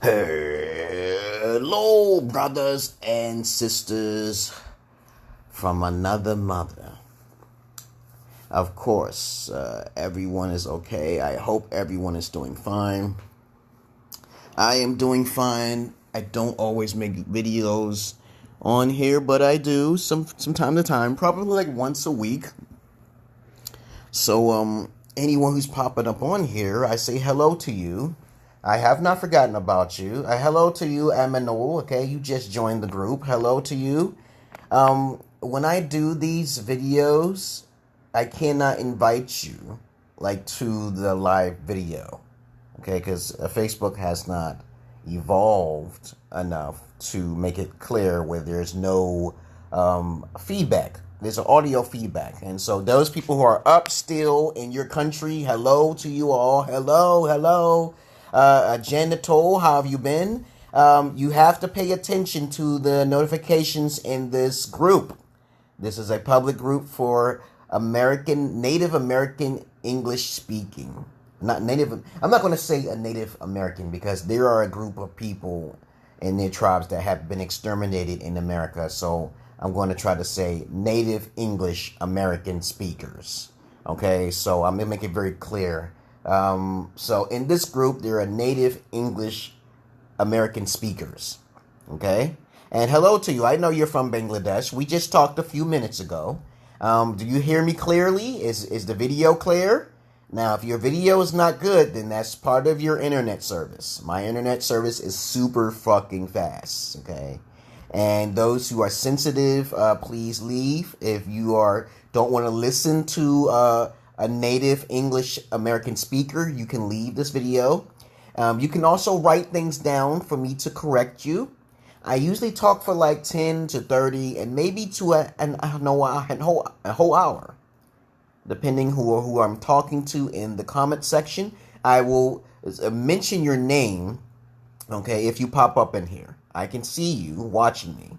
Hello, brothers and sisters from another mother. Of course, everyone is okay. I hope everyone is doing fine. I am doing fine. I don't always make videos on here, but I do some time to time, probably like once a week. So, anyone who's popping up on here, I say hello to you. I have not forgotten about you. Hello to you, Emmanuel. Okay, you just joined the group. Hello to you. When I do these videos, I cannot invite you like to the live video. Okay, because Facebook has not evolved enough to make it clear where there's no feedback. There's an audio feedback. And so those people who are up still in your country, hello to you all. Hello. Janitor, how have you been? You have to pay attention to the notifications in this group. This is a public group for Native American English speaking. I'm not going to say a Native American because there are a group of people in their tribes that have been exterminated in America. So I'm going to try to say Native English American speakers. Okay, so I'm going to make it very clear. So in this group, there are Native English American speakers. Okay, and hello to you. I know you're from Bangladesh. We just talked a few minutes ago. Do you hear me clearly? Is the video clear? Now, if your video is not good, then that's part of your internet service. My internet service is super fucking fast. Okay, and those who are sensitive, please leave. If you don't want to listen to a Native English American speaker, you can leave this video. You can also write things down for me to correct you. I usually talk for like 10 to 30 and maybe to a whole hour, depending who I'm talking to in the comment section. I will mention your name, okay, if you pop up in here. I can see you watching me,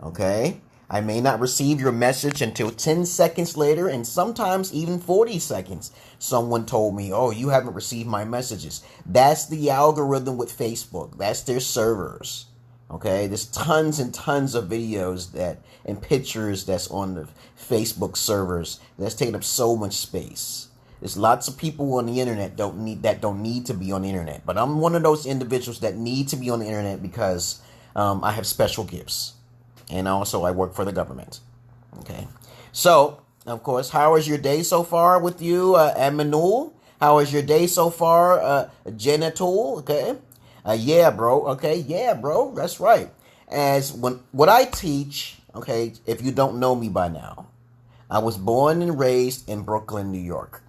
okay? I may not receive your message until 10 seconds later, and sometimes even 40 seconds. Someone told me, oh, you haven't received my messages. That's the algorithm with Facebook. That's their servers. Okay, there's tons and tons of videos and pictures that's on the Facebook servers that's taking up so much space. There's lots of people on the internet that don't need to be on the internet. But I'm one of those individuals that need to be on the internet because I have special gifts. And also, I work for the government. Okay. So, of course, how is your day so far with you, Emmanuel? How is your day so far, Genital? Okay. Yeah, bro. Okay. Yeah, bro. That's right. What I teach, okay, if you don't know me by now, I was born and raised in Brooklyn, New York.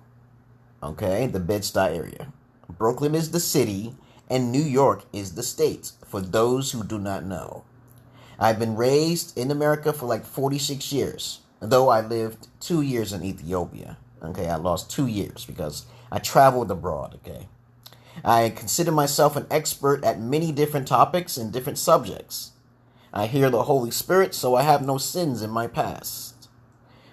Okay. The Bed-Stuy area. Brooklyn is the city, and New York is the state, for those who do not know. I've been raised in America for like 46 years, though I lived 2 years in Ethiopia. Okay, I lost 2 years because I traveled abroad, okay. I consider myself an expert at many different topics and different subjects. I hear the Holy Spirit, so I have no sins in my past.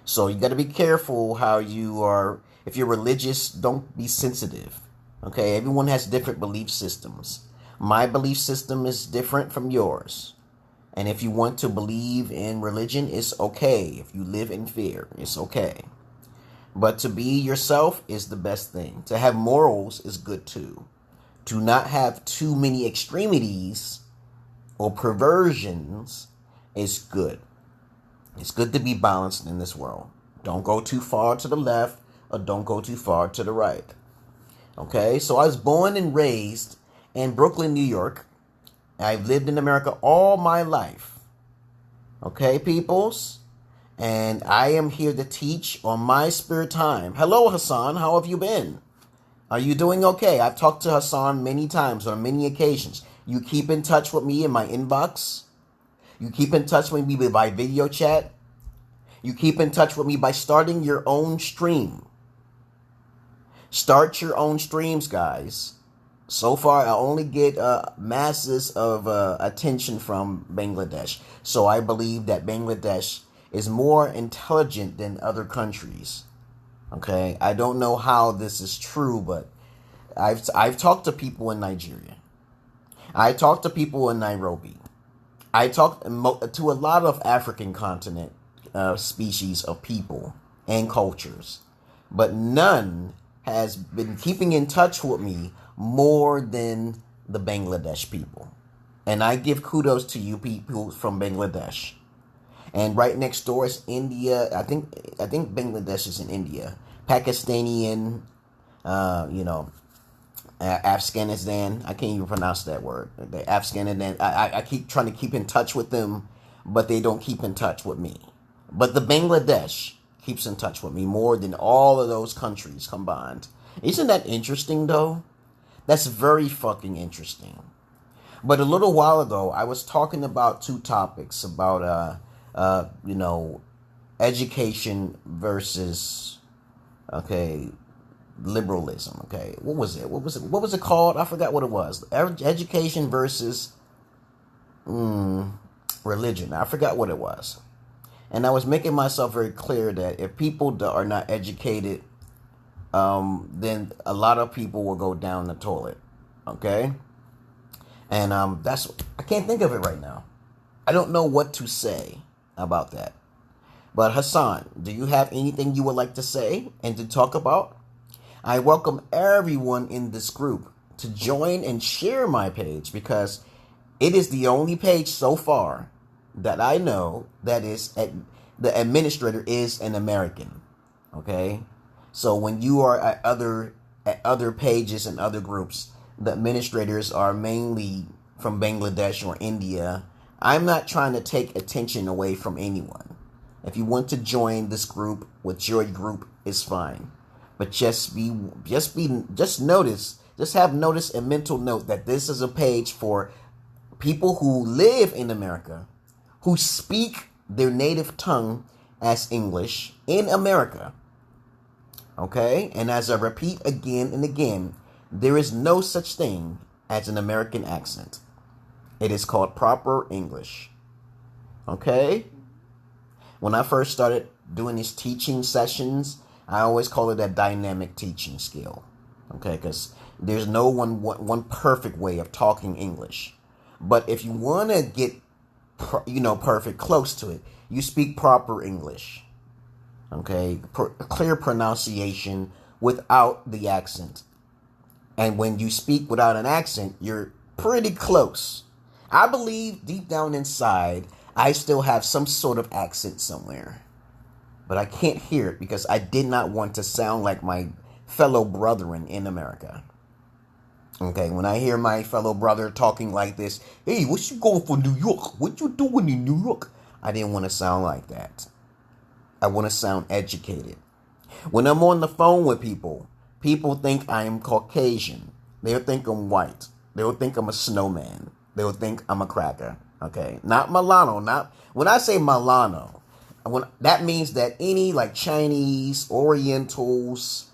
So you got to be careful how you are. If you're religious, don't be sensitive. Okay, everyone has different belief systems. My belief system is different from yours. And if you want to believe in religion, it's okay. If you live in fear, it's okay. But to be yourself is the best thing. To have morals is good too. To not have too many extremities or perversions is good. It's good to be balanced in this world. Don't go too far to the left or don't go too far to the right. Okay, so I was born and raised in Brooklyn, New York. I've lived in America all my life. Okay, peoples? And I am here to teach on my spare time. Hello, Hassan. How have you been? Are you doing okay? I've talked to Hassan many times on many occasions. You keep in touch with me in my inbox. You keep in touch with me by video chat. You keep in touch with me by starting your own stream. Start your own streams, guys. So far, I only get masses of attention from Bangladesh. So I believe that Bangladesh is more intelligent than other countries. Okay, I don't know how this is true, but I've talked to people in Nigeria. I talk to people in Nairobi. I talk to a lot of African continent species of people and cultures, but none has been keeping in touch with me more than the Bangladesh people. And I give kudos to you people from Bangladesh. And right next door is India. I think Bangladesh is in India. Pakistani, Afghanistan. I can't even pronounce that word. The Afghanistan. I keep trying to keep in touch with them, but they don't keep in touch with me. But the Bangladesh keeps in touch with me more than all of those countries combined. Isn't that interesting, though? That's very fucking interesting. But a little while ago, I was talking about two topics about, education versus, liberalism. Okay, what was it? What was it called? I forgot what it was. Education versus religion. I forgot what it was. And I was making myself very clear that if people are not educated, then a lot of people will go down the toilet. Okay, and I can't think of it right now. I don't know what to say about that. But Hassan, do you have anything you would like to say and to talk about? I welcome everyone in this group to join and share my page, because it is the only page so far that I know that is the administrator is an American. Okay, so when you are at other pages and other groups, the administrators are mainly from Bangladesh or India. I'm not trying to take attention away from anyone. If you want to join this group with your group, is fine. But just have notice and mental note that this is a page for people who live in America, who speak their native tongue as English in America. Okay? And as I repeat again and again, there is no such thing as an American accent. It is called proper English. Okay? When I first started doing these teaching sessions, I always call it a dynamic teaching skill. Okay? Because there's no one perfect way of talking English. But if you want to get perfect, close to it, you speak proper English. Okay? Clear pronunciation without the accent. And when you speak without an accent, you're pretty close. I believe deep down inside, I still have some sort of accent somewhere. But I can't hear it because I did not want to sound like my fellow brethren in America. Okay, when I hear my fellow brother talking like this, hey, what you going for New York? What you doing in New York? I didn't want to sound like that. I want to sound educated. When I'm on the phone with people think I am Caucasian. They'll think I'm white. They'll think I'm a snowman. They'll think I'm a cracker. Okay, not Milano. When I say Milano, that means that any like Chinese, Orientals,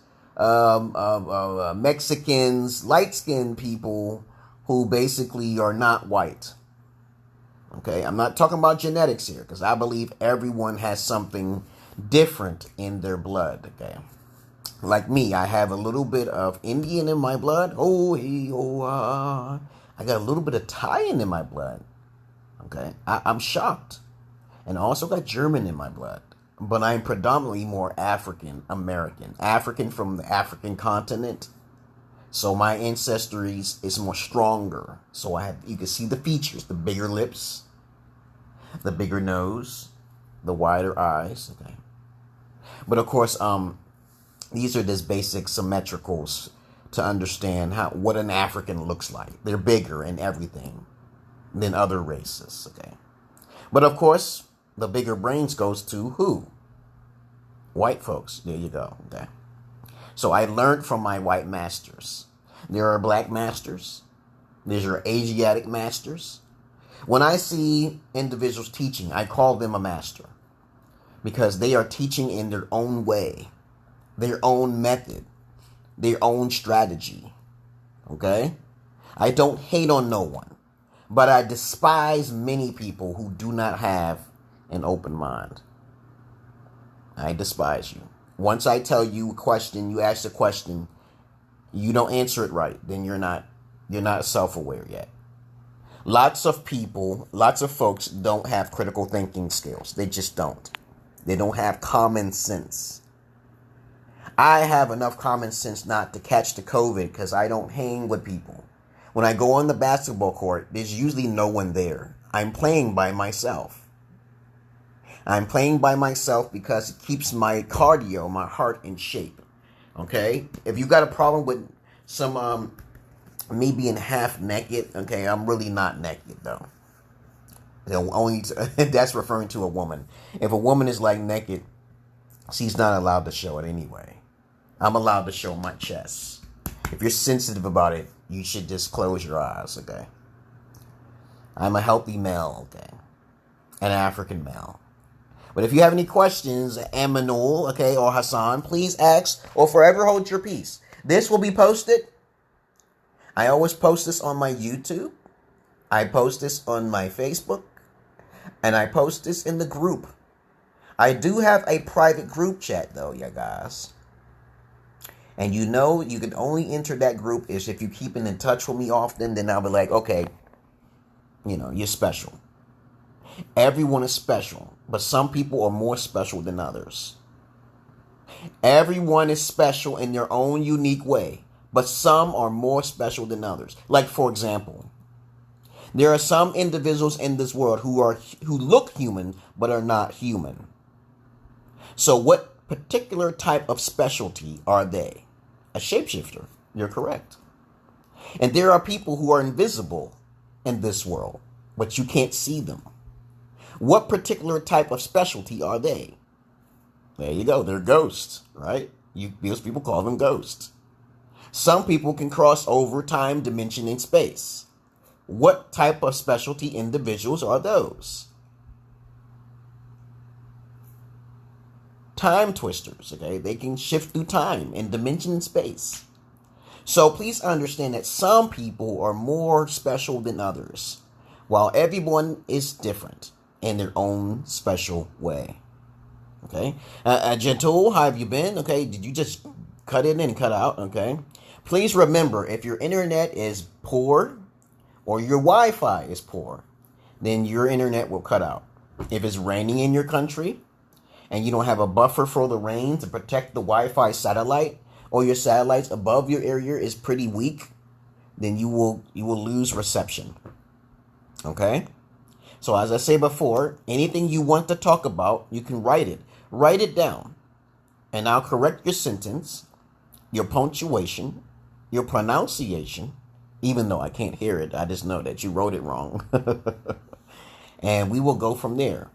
Mexicans, light-skinned people who basically are not white. Okay, I'm not talking about genetics here, because I believe everyone has something different in their blood. Okay, like me, I have a little bit of Indian in my blood. I got a little bit of Italian in my blood. Okay, I'm shocked. And I also got German in my blood. But I'm predominantly more African American. African from the African continent. So my ancestry is more stronger. So you can see the features. The bigger lips. The bigger nose. The wider eyes. Okay. But of course, these are just basic symmetricals to understand what an African looks like. They're bigger in everything than other races. Okay. But of course, the bigger brains goes to who? White folks. There you go. Okay. So I learned from my white masters. There are black masters. There's your Asiatic masters. When I see individuals teaching, I call them a master, because they are teaching in their own way, their own method, their own strategy. Okay? I don't hate on no one, but I despise many people who do not have an open mind. I despise you. Once I tell you a question, you ask a question, you don't answer it right, then you're not self-aware yet. Lots of people, lots of folks don't have critical thinking skills. They just don't. They don't have common sense. I have enough common sense not to catch the COVID because I don't hang with people. When I go on the basketball court, there's usually no one there. I'm playing by myself. I'm playing by myself because it keeps my cardio, my heart in shape. Okay? If you got a problem with some me being half naked, okay, I'm really not naked though. That's referring to a woman. If a woman is like naked, she's not allowed to show it anyway. I'm allowed to show my chest. If you're sensitive about it, you should just close your eyes, okay? I'm a healthy male, okay? An African male. But if you have any questions, Aminul, okay, or Hassan, please ask or forever hold your peace. This will be posted. I always post this on my YouTube. I post this on my Facebook. And I post this in the group. I do have a private group chat, though, you guys. And you know you can only enter that group is if you're keeping in touch with me often. Then I'll be like, okay, you know, you're special. Everyone is special. But some people are more special than others. Everyone is special in their own unique way. But some are more special than others. Like, for example, there are some individuals in this world who look human but are not human. So what particular type of specialty are they? A shapeshifter. You're correct. And there are people who are invisible in this world, but you can't see them. What particular type of specialty are they? There you go. They're ghosts, right? Those people call them ghosts. Some people can cross over time, dimension, and space. What type of specialty individuals are those? Time twisters, okay? They can shift through time and dimension and space. So please understand that some people are more special than others, while everyone is different in their own special way. Okay? Gentle, how have you been? Okay, did you just cut in and cut out? Okay? Please remember, if your internet is poor or your Wi-Fi is poor, then your internet will cut out. If it's raining in your country and you don't have a buffer for the rain to protect the Wi-Fi satellite, or your satellites above your area is pretty weak, then you will lose reception. Okay? So as I say before, anything you want to talk about, you can write it. Write it down. And I'll correct your sentence, your punctuation, your pronunciation, even though I can't hear it. I just know that you wrote it wrong. And we will go from there.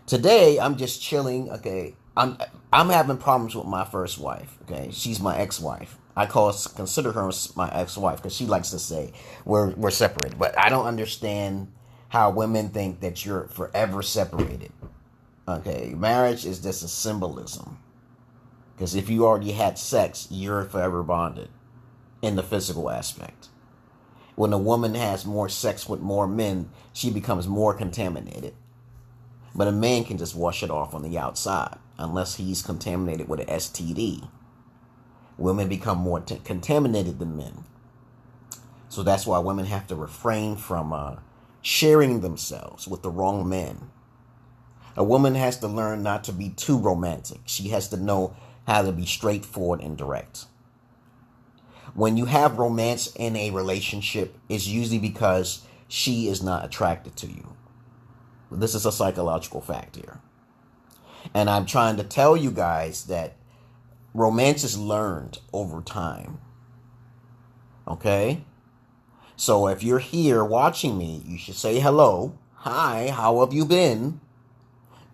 Today, I'm just chilling. Okay, I'm having problems with my first wife. Okay, she's my ex-wife. I consider her my ex-wife because she likes to say we're separated. But I don't understand how women think that you're forever separated. Okay, marriage is just a symbolism. Because if you already had sex, you're forever bonded in the physical aspect. When a woman has more sex with more men, she becomes more contaminated. But a man can just wash it off on the outside, unless he's contaminated with an STD. Women become more contaminated than men. So that's why women have to refrain from sharing themselves with the wrong men. A woman has to learn not to be too romantic. She has to know how to be straightforward and direct. When you have romance in a relationship, it's usually because she is not attracted to you. This is a psychological fact here. And I'm trying to tell you guys that romance is learned over time. Okay? So if you're here watching me, you should say hello. Hi, how have you been?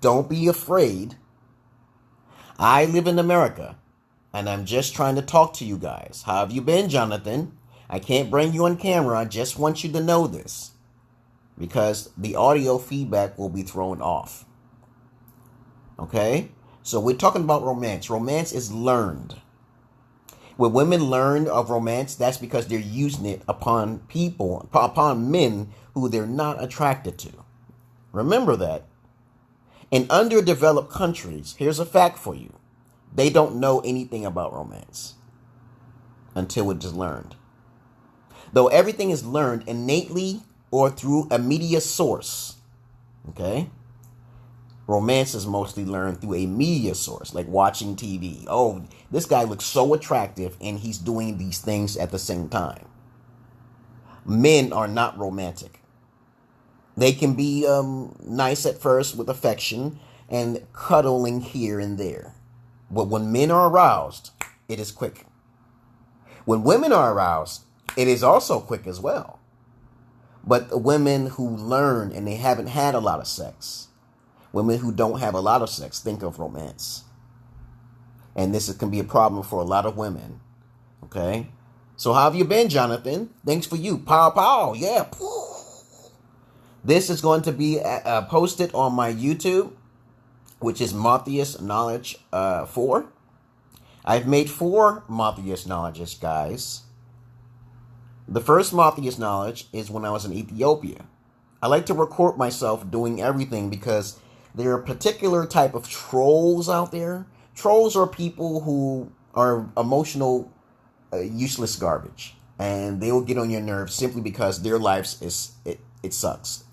Don't be afraid. I live in America, and I'm just trying to talk to you guys. How have you been, Jonathan? I can't bring you on camera. I just want you to know this, because the audio feedback will be thrown off. Okay? So we're talking about romance. Romance is learned. When women learn of romance, that's because they're using it upon men who they're not attracted to. Remember that. In underdeveloped countries, here's a fact for you. They don't know anything about romance until it is learned. Though everything is learned innately or through a media source. Okay? Romance is mostly learned through a media source, like watching TV. Oh, this guy looks so attractive and he's doing these things at the same time. Men are not romantic. They can be nice at first with affection and cuddling here and there. But when men are aroused, it is quick. When women are aroused, it is also quick as well. But the women who learn and they haven't had a lot of sex, women who don't have a lot of sex, think of romance. And this can be a problem for a lot of women. Okay? So how have you been, Jonathan? Thanks for you. Pow, pow. Yeah. This is going to be posted on my YouTube, which is Matthias Knowledge 4. I've made 4 Matthias Knowledges, guys. The first Matthias Knowledge is when I was in Ethiopia. I like to record myself doing everything because there are a particular type of trolls out there. Trolls are people who are emotional, useless garbage. And they will get on your nerves simply because their lives it sucks.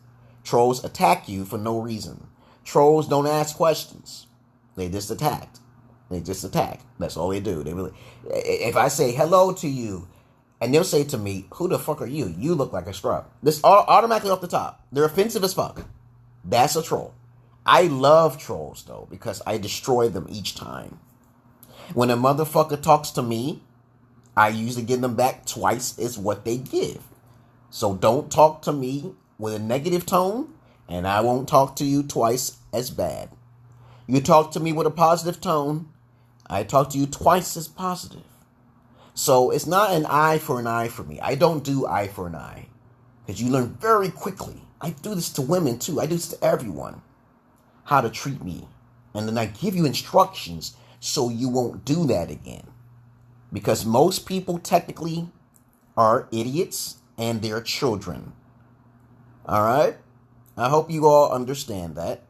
Trolls attack you for no reason. Trolls don't ask questions. They just attack. That's all they do. They really. If I say hello to you, and they'll say to me, "Who the fuck are you? You look like a scrub." This automatically off the top. They're offensive as fuck. That's a troll. I love trolls though because I destroy them each time. When a motherfucker talks to me, I usually give them back twice as what they give. So don't talk to me with a negative tone, and I won't talk to you twice as bad. You talk to me with a positive tone, I talk to you twice as positive. So it's not an eye for an eye for me. I don't do eye for an eye. Because you learn very quickly. I do this to women too. I do this to everyone. How to treat me. And then I give you instructions so you won't do that again. Because most people technically are idiots and they're children. Alright? I hope you all understand that.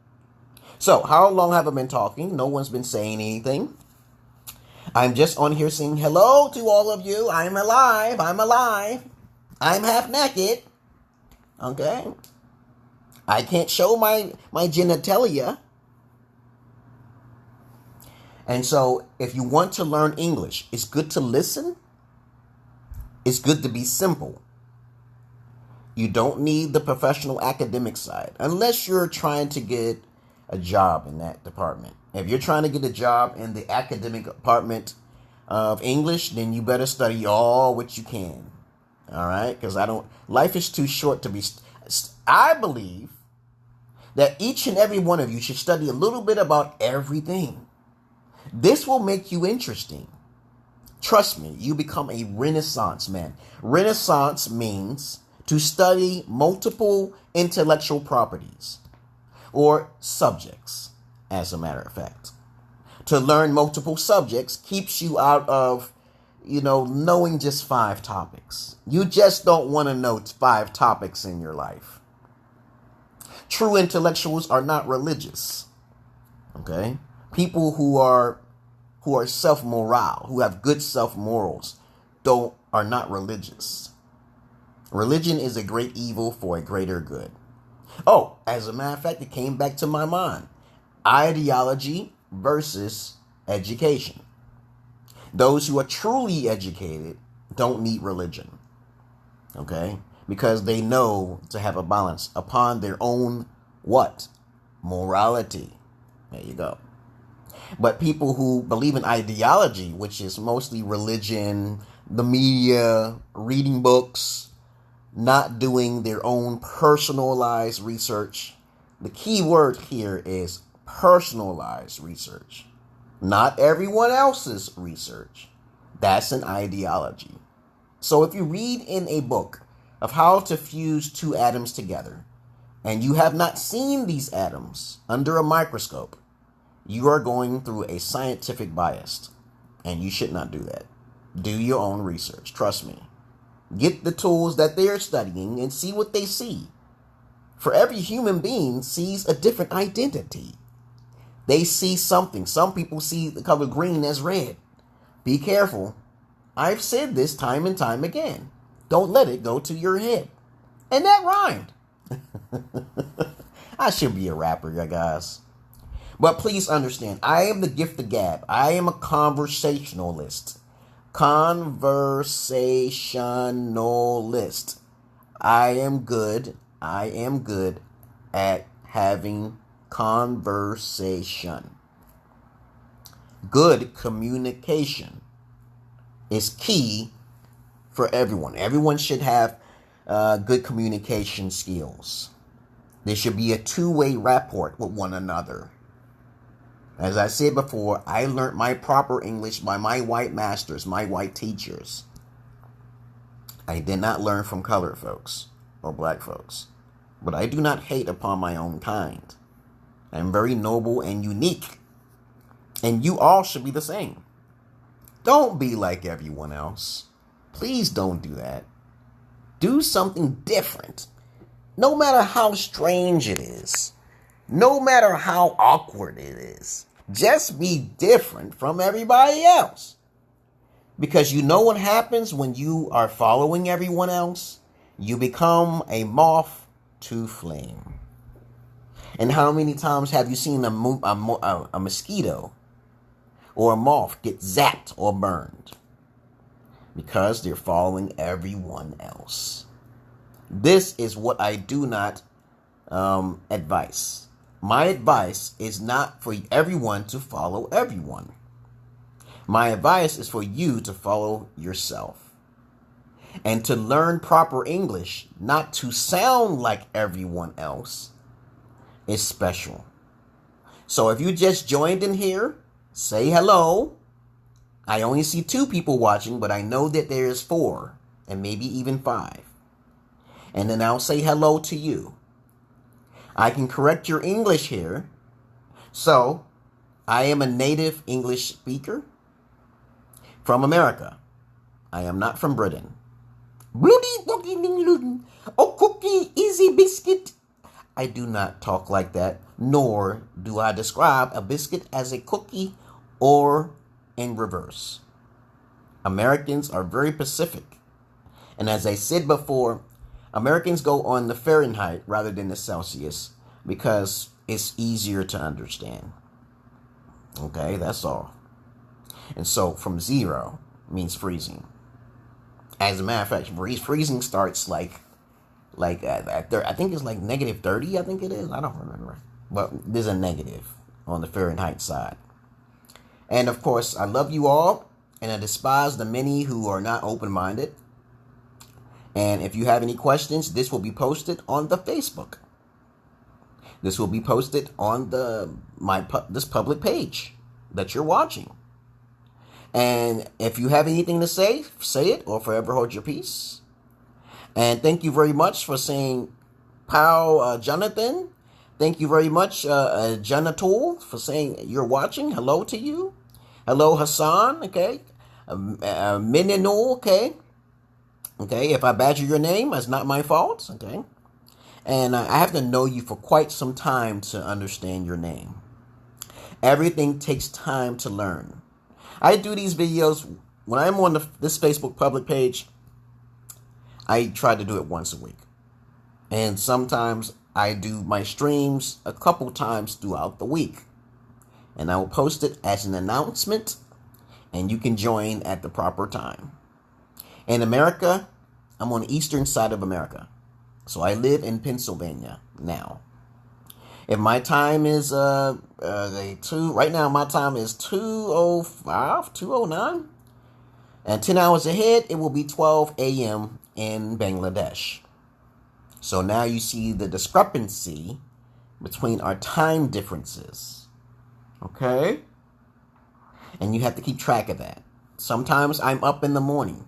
So, how long have I been talking? No one's been saying anything. I'm just on here saying hello to all of you. I'm alive. I'm half naked. Okay? I can't show my genitalia. And so, if you want to learn English, it's good to listen. It's good to be simple. You don't need the professional academic side. Unless you're trying to get a job in that department. If you're trying to get a job in the academic department of English, then you better study all what you can. All right? Because life is too short to be... I believe that each and every one of you should study a little bit about everything. This will make you interesting. Trust me, you become a Renaissance man. Renaissance means to study multiple intellectual properties or subjects, as a matter of fact. To learn multiple subjects keeps you out of, knowing just 5 topics. You just don't want to know 5 topics in your life. True intellectuals are not religious. Okay? People who are self-moral, who have good self-morals, are not religious. Religion is a great evil for a greater good. Oh, as a matter of fact, it came back to my mind. Ideology versus education. Those who are truly educated don't need religion. Okay? Because they know to have a balance upon their own what? Morality. There you go. But people who believe in ideology, which is mostly religion, the media, reading books, not doing their own personalized research. The key word here is personalized research. Not everyone else's research. That's an ideology. So if you read in a book of how to fuse 2 atoms together, and you have not seen these atoms under a microscope, you are going through a scientific bias. And you should not do that. Do your own research. Trust me. Get the tools that they're studying and see what they see. For every human being sees a different identity. They see something. Some people see the color green as red. Be careful. I've said this time and time again. Don't let it go to your head. And that rhymed. I should be a rapper, you guys. But please understand, I am the gift of gab. I am a conversationalist. Conversationalist. I am good at having conversation. Good communication is key for everyone. Everyone should have good communication skills. There should be a two-way rapport with one another. As I said before, I learned my proper English by my white masters, my white teachers. I did not learn from colored folks or black folks. But I do not hate upon my own kind. I am very noble and unique. And you all should be the same. Don't be like everyone else. Please don't do that. Do something different. No matter how strange it is. No matter how awkward it is. Just be different from everybody else. Because you know what happens when you are following everyone else? You become a moth to flame. And how many times have you seen a mosquito or a moth get zapped or burned? Because they're following everyone else. This is what I do not advise. My advice is not for everyone to follow everyone. My advice is for you to follow yourself. And to learn proper English, not to sound like everyone else, is special. So if you just joined in here, say hello. I only see 2 people watching, but I know that there's 4 and maybe even 5. And then I'll say hello to you. I can correct your English here. So, I am a native English speaker from America. I am not from Britain. Oh, cookie, easy biscuit. I do not talk like that, nor do I describe a biscuit as a cookie or in reverse. Americans are very Pacific. And as I said before, Americans go on the Fahrenheit rather than the Celsius because it's easier to understand. Okay, that's all. And so from 0 means freezing. As a matter of fact, freezing starts like I think it's like negative 30, I think it is. I don't remember. But there's a negative on the Fahrenheit side. And of course, I love you all, and I despise the many who are not open-minded. And if you have any questions, this will be posted on the Facebook. This will be posted on this public page that you're watching. And if you have anything to say it or forever hold your peace. And thank you very much for saying, Pal Jonathan. Thank you very much, Jonatul, for saying you're watching. Hello to you. Hello, Hassan. Okay. Minenul. Okay. Okay. If I badger your name, that's not my fault. Okay. And I have to know you for quite some time to understand your name. Everything takes time to learn. I do these videos when I'm on this Facebook public page. I try to do it once a week. And sometimes I do my streams a couple times throughout the week. And I will post it as an announcement. And you can join at the proper time. In America, I'm on the eastern side of America. So I live in Pennsylvania now. If my time is right now my time is 2:05, 2:09. And 10 hours ahead, it will be 12 a.m. in Bangladesh. So now you see the discrepancy between our time differences. Okay? And you have to keep track of that. Sometimes I'm up in the morning.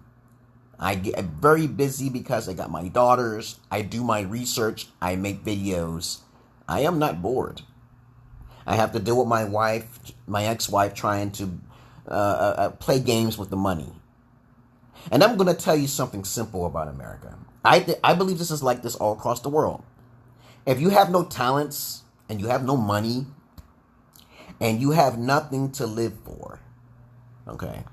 I get very busy because I got my daughters. I do my research. I make videos. I am not bored. I have to deal with my wife, my ex-wife, trying to play games with the money. And I'm going to tell you something simple about America. I believe this is like this all across the world. If you have no talents and you have no money and you have nothing to live for, okay,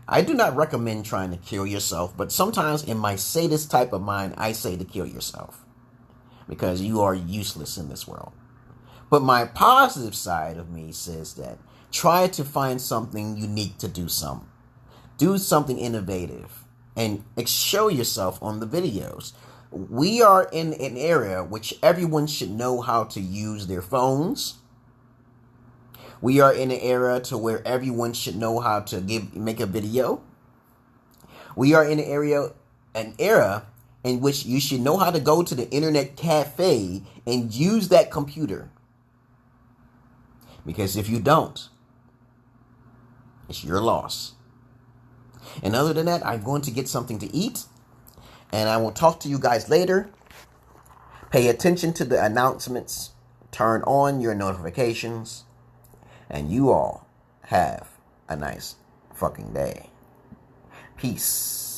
I do not recommend trying to kill yourself, but sometimes in my sadist type of mind, I say to kill yourself because you are useless in this world. But my positive side of me says that try to find something unique to do something innovative, and show yourself on the videos. We are in an era which everyone should know how to use their phones. We are in an era to where everyone should know how to make a video. We are in an era in which you should know how to go to the internet cafe and use that computer. Because if you don't, it's your loss. And other than that, I'm going to get something to eat. And I will talk to you guys later. Pay attention to the announcements. Turn on your notifications. And you all have a nice fucking day. Peace.